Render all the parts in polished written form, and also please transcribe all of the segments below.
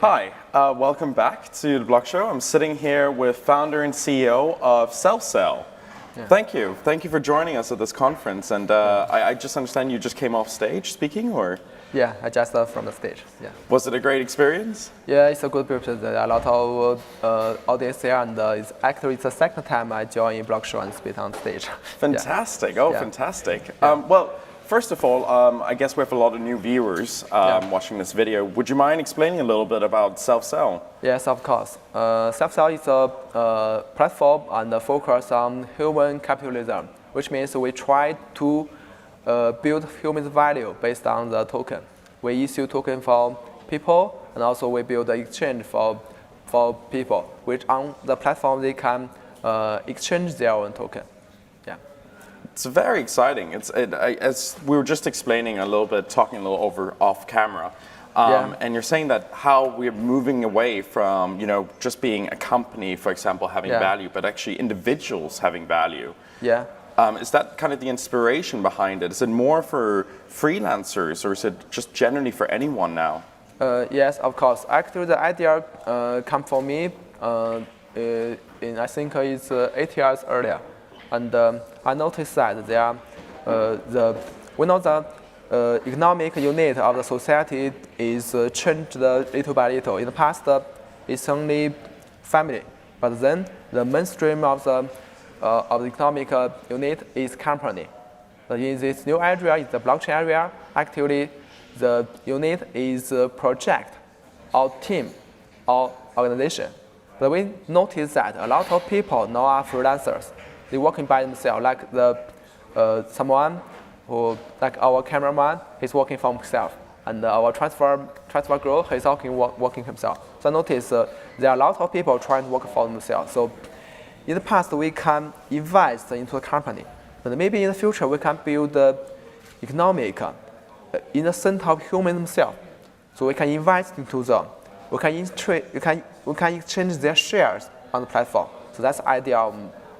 Hi, welcome back to the BlockShow. I'm sitting here with founder and CEO of SelfSell. Yeah. Thank you for joining us at this conference. And I just understand you just came off stage speaking, or? Yeah, I just from the stage. Yeah. Was it a great experience? Yeah, it's a good experience. There are a lot of audience here, and it's the second time I join BlockShow and speak on stage. Fantastic! Yeah. Oh, yeah. Fantastic. Yeah. Well, first of all, I guess we have a lot of new viewers watching this video. Would you mind explaining a little bit about SelfSell? Yes, of course. SelfSell is a platform and focus on human capitalism, which means we try to build human value based on the token. We issue token for people, and also we build the exchange for people, which on the platform they can exchange their own token. Yeah. It's very exciting. As we were just explaining a little bit, talking a little over off camera, and you're saying that how we're moving away from just being a company, for example, having value, but actually individuals having value. Yeah. Is that kind of the inspiration behind it? Is it more for freelancers, or is it just generally for anyone now? Yes, of course. Actually, the idea came from me I think it's 8 years earlier. And I noticed that we know the economic unit of the society is changed little by little. In the past, it's only family, but then the mainstream of the economic unit is company. But in this new area, in the blockchain area, actually the unit is a project or team or organization. But we notice that a lot of people now are freelancers. They're working by themselves, like someone who, like our cameraman, he's working for himself, and our transfer girl, he's working himself. So I noticed there are a lot of people trying to work for themselves. So in the past, we can invest into a company, but maybe in the future we can build economic in the center of human themselves. So we can invest into them. We can exchange their shares on the platform. So that's the idea of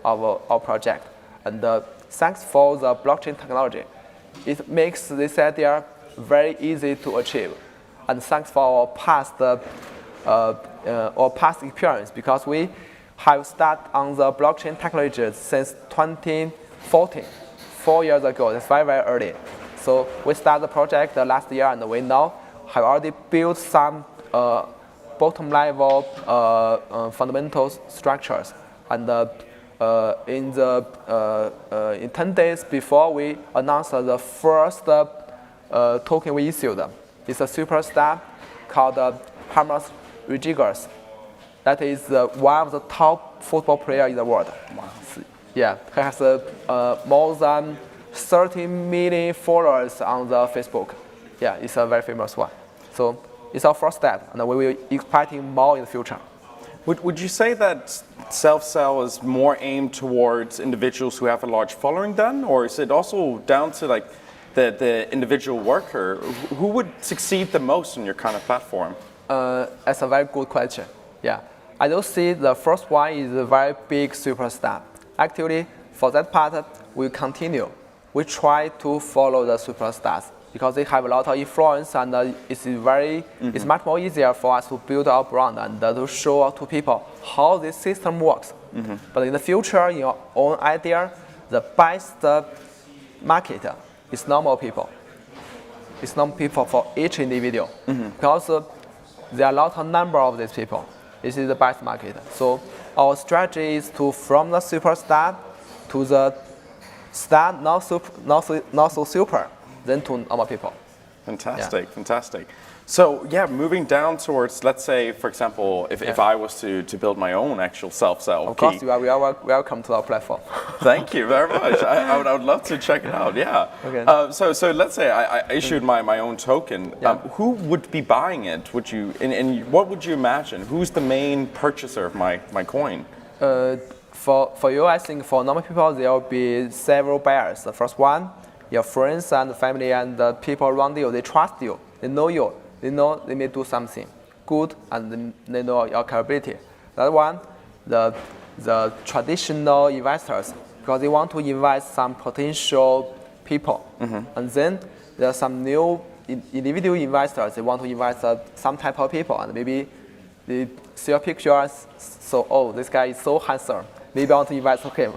our project. And thanks for the blockchain technology, it makes this idea very easy to achieve. And thanks for our past experience, because we have started on the blockchain technology since 2014, 4 years ago. That's very, very early. So we started the project last year, and we now have already built some bottom level fundamental structures. And in 10 days before we announced the first token we issued, it's a superstar called James Rodriguez. That is one of the top football players in the world. Wow. Yeah, he has more than 30 million followers on the Facebook. Yeah, it's a very famous one. So it's our first step, and we will expect more in the future. Would you say that SelfSell is more aimed towards individuals who have a large following then, or is it also down to like the individual worker? Who would succeed the most on your kind of platform? That's a very good question. Yeah, I do see the first one is a very big superstar. Actually, for that part, we continue. We try to follow the superstars because they have a lot of influence, and it's much more easier for us to build our brand and to show to people how this system works. But in the future, in your own idea, the best market is normal people. It's normal people for each individual, because there are a lot of number of these people. This is the best market. So our strategy is to from the superstar to the star, not so super, then to normal people. Fantastic, fantastic. So yeah, moving down towards, let's say, for example, if I was to build my own actual SelfSell. Of course, you are welcome to our platform. Thank you very much. I would love to check it out. Yeah. Okay. So let's say I issued my own token. Who would be buying it? Would you and what would you imagine? Who's the main purchaser of my coin? For you, I think for normal people there will be several buyers. The first one, your friends and family and the people around you. They trust you. They know you. They know they may do something good, and they know your capability. That one, the traditional investors, because they want to invest some potential people. And then there are some new individual investors, they want to invest some type of people, and maybe they see a picture and so, oh, this guy is so handsome. Maybe I want to invest in him.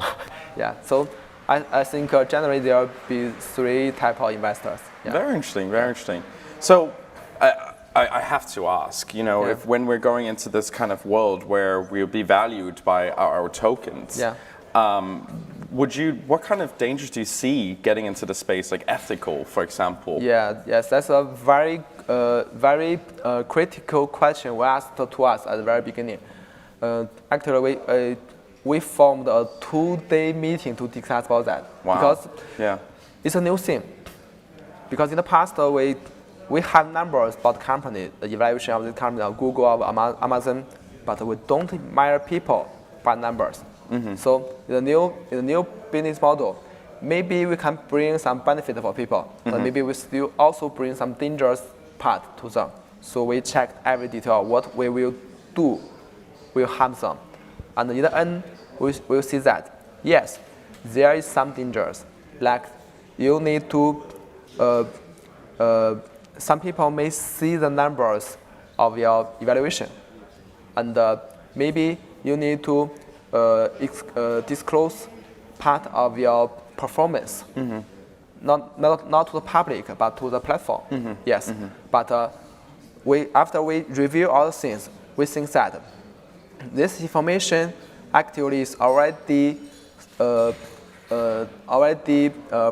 Yeah. So I think generally there will be 3 type of investors. Yeah. Very interesting. Very interesting. So I have to ask, if when we're going into this kind of world where we'll be valued by our tokens, what kind of dangers do you see getting into the space, like ethical, for example? Yes, that's a very critical question we asked to us at the very beginning. Actually, we formed a 2-day meeting to discuss about that. Wow. Because it's a new thing. Because in the past, we have numbers about the company, the evaluation of the company on Google or Amazon, but we don't measure people by numbers. So in the new business model, maybe we can bring some benefit for people, but maybe we still also bring some dangerous part to them. So we checked every detail. What we will do will harm them. And in the end, we'll see that, yes, there is some dangers. Like you need to, some people may see the numbers of your evaluation. And maybe you need to disclose part of your performance. Not to the public, but to the platform. Yes. But after we review all the things, we think that this information actually is already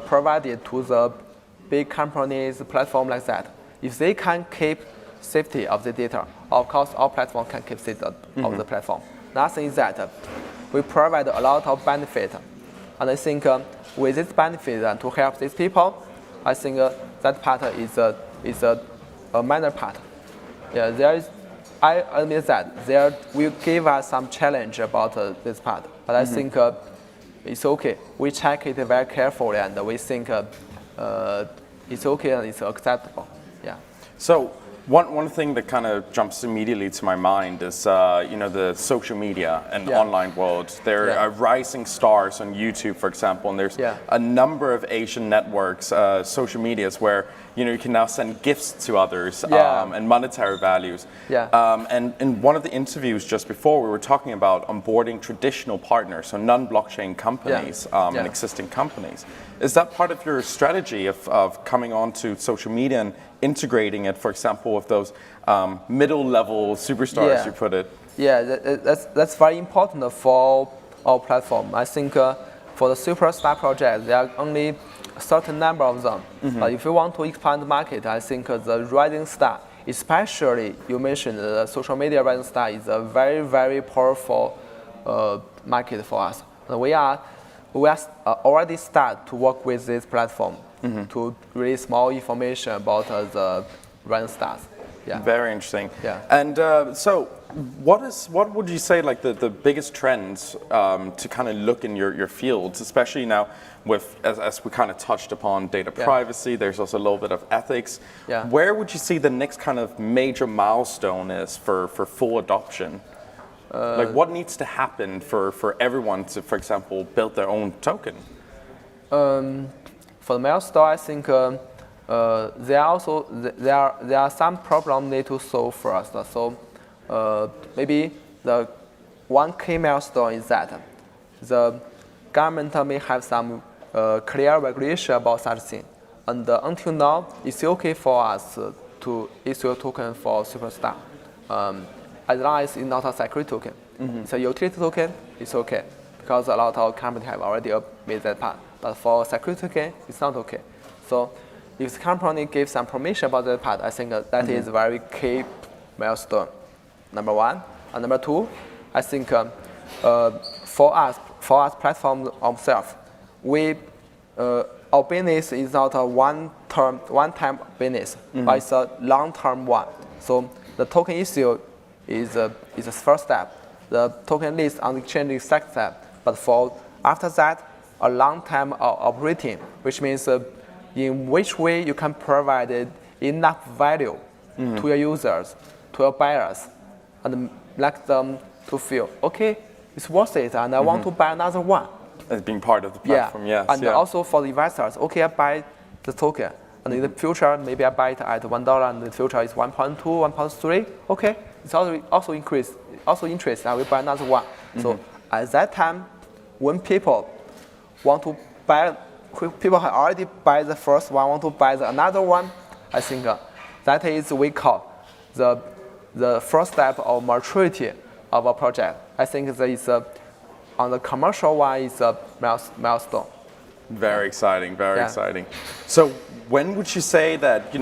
provided to the big companies, platform like that. If they can keep safety of the data, of course, our platform can keep safety of the platform. Another thing is that we provide a lot of benefit, and I think with this benefit and to help these people, I think that part is a minor part. Yeah, I admit that there will give us some challenge about this part, but I think it's okay. We check it very carefully, and we think it's okay and it's acceptable. Yeah. So one thing that kind of jumps immediately to my mind is the social media and online world. There are rising stars on YouTube, for example, and there's a number of Asian networks, social medias where you can now send gifts to others and monetary values. And in one of the interviews just before, we were talking about onboarding traditional partners, so non-blockchain companies and existing companies. Is that part of your strategy of coming onto social media and integrating it, for example, with those middle-level superstars, you put it? Yeah, that's very important for our platform. I think for the superstar project, there are only a certain number of them. But if you want to expand the market, I think the rising star, especially you mentioned the social media rising star, is a very, very powerful market for us. And we are already start to work with this platform to release more information about the rising stars. Yeah. Very interesting. Yeah. And so what would you say like the biggest trends to kind of look in your fields, especially now with, as we kind of touched upon, data privacy, there's also a little bit of ethics. Where would you see the next kind of major milestone is for full adoption? Like what needs to happen for everyone to, for example, build their own token? For the milestone, I think there are some problems need to solve first. So maybe the one key milestone is that the government may have some clear regulation about such thing. And until now, it's okay for us to issue a token for Superstar. As long as it's not a security token. It's a utility token, it's okay. Because a lot of companies have already made that part. But for security token, it's not okay. So if the company gives some permission about that part, I think that is a very key milestone. Number one. And number two, I think for us platform ourselves, our business is not a one-time business, but it's a long-term one. So the token issue is the first step. The token list on the exchange is second step. But for after that, a long-term operating, which means in which way you can provide enough value to your users, to your buyers, and let them to feel, okay, it's worth it, and I want to buy another one. As being part of the platform, yes. And also for the investors, okay, I buy the token, and in the future, maybe I buy it at $1, and in the future it's 1.2, 1.3. Okay, it's also increase, also interest. I will buy another one. So at that time, when people want to buy, people have already buy the first one, want to buy another one. I think that is we call the first step of maturity of a project. I think that is on the commercial one is a milestone. Very exciting, very exciting. So when would you say that,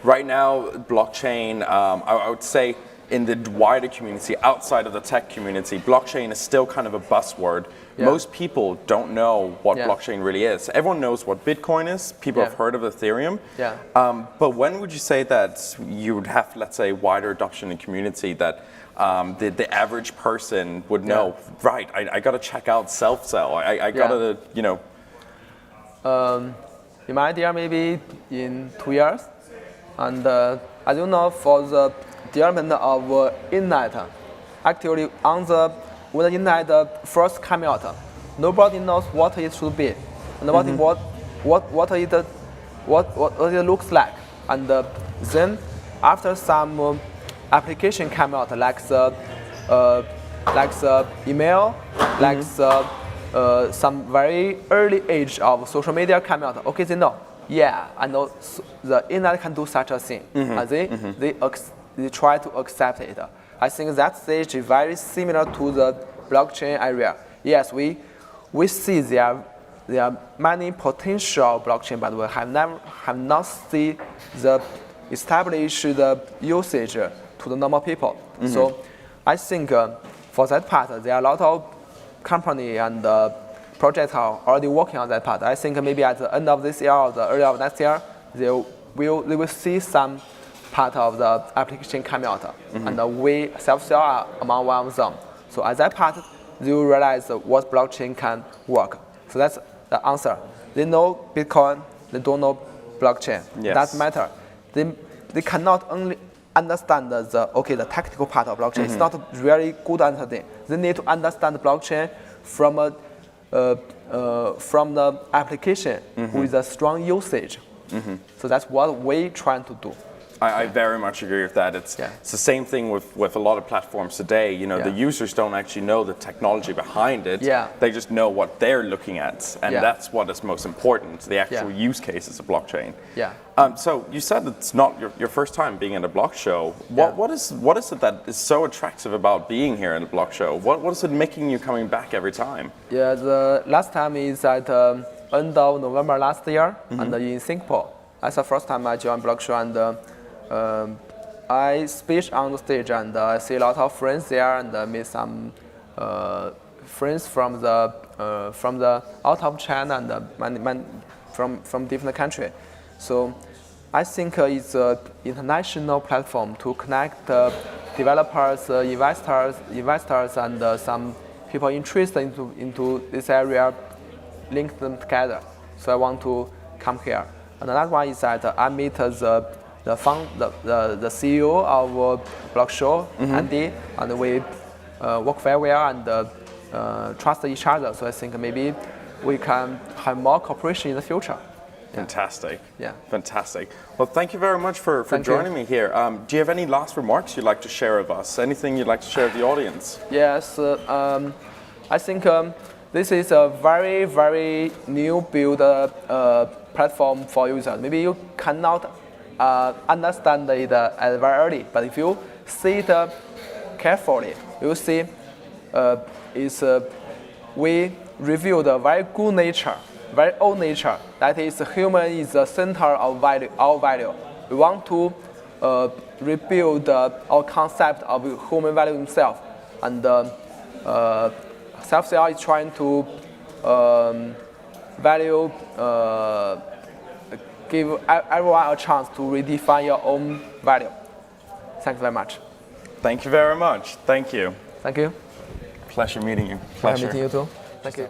right now, blockchain, I would say in the wider community, outside of the tech community, blockchain is still kind of a buzzword. Yeah. Most people don't know what blockchain really is. Everyone knows what Bitcoin is. People have heard of Ethereum. Yeah. But when would you say that you would have, let's say, wider adoption in community that the average person would know, right, I got to check out SelfSell. I got to, in my idea, maybe in 2 years. And as you know, for the development of internet, actually when the internet first came out, nobody knows what it should be, and what it looks like. And then after some application came out, like the email, like some very early age of social media came out. Okay, they know. Yeah, I know the internet can do such a thing, and they try to accept it. I think that stage is very similar to the blockchain area. Yes, we see there are many potential blockchain, but we have not seen the established usage to the normal people. So I think for that part, there are a lot of company and projects are already working on that part. I think maybe at the end of this year or the early of next year, they will see some part of the application coming out, and we SelfSell are among one of them. So at that part, they will realize what blockchain can work. So that's the answer. They know Bitcoin, they don't know blockchain. Yes. That matter. They cannot only understand the technical part of blockchain. It's not really good understanding. They need to understand the blockchain from the application with a strong usage. So that's what we're trying to do. I very much agree with that. It's the same thing with a lot of platforms today. The users don't actually know the technology behind it. They just know what they're looking at, and that's what is most important, the actual use cases of blockchain. So you said it's not your first time being at a BlockShow. What is it that is so attractive about being here at a BlockShow? What is it making you coming back every time? Yeah, the last time is at end of November last year, and in Singapore. That's the first time I joined BlockShow, and I speak on the stage, and I see a lot of friends there, and meet some friends from the out of China and from different countries. So I think it's an international platform to connect developers, investors, and some people interested into this area, link them together. So I want to come here. And another one is that I meet the CEO of BlockShow, Andy, and we work very well and trust each other. So I think maybe we can have more cooperation in the future. Fantastic. Yeah. Fantastic. Well, thank you very much for joining me here. Do you have any last remarks you'd like to share with us? Anything you'd like to share with the audience? Yes. I think this is a very, very new build platform for users. Maybe you cannot understand it very early, but if you see it carefully, you see we reveal the very good nature, very old nature. That is, human is the center of our value. We want to rebuild our concept of human value himself, and SelfSell is trying to give everyone a chance to redefine your own value. Thank you very much. Thank you very much. Thank you. Thank you. Pleasure meeting you. Pleasure meeting you too. Thank you.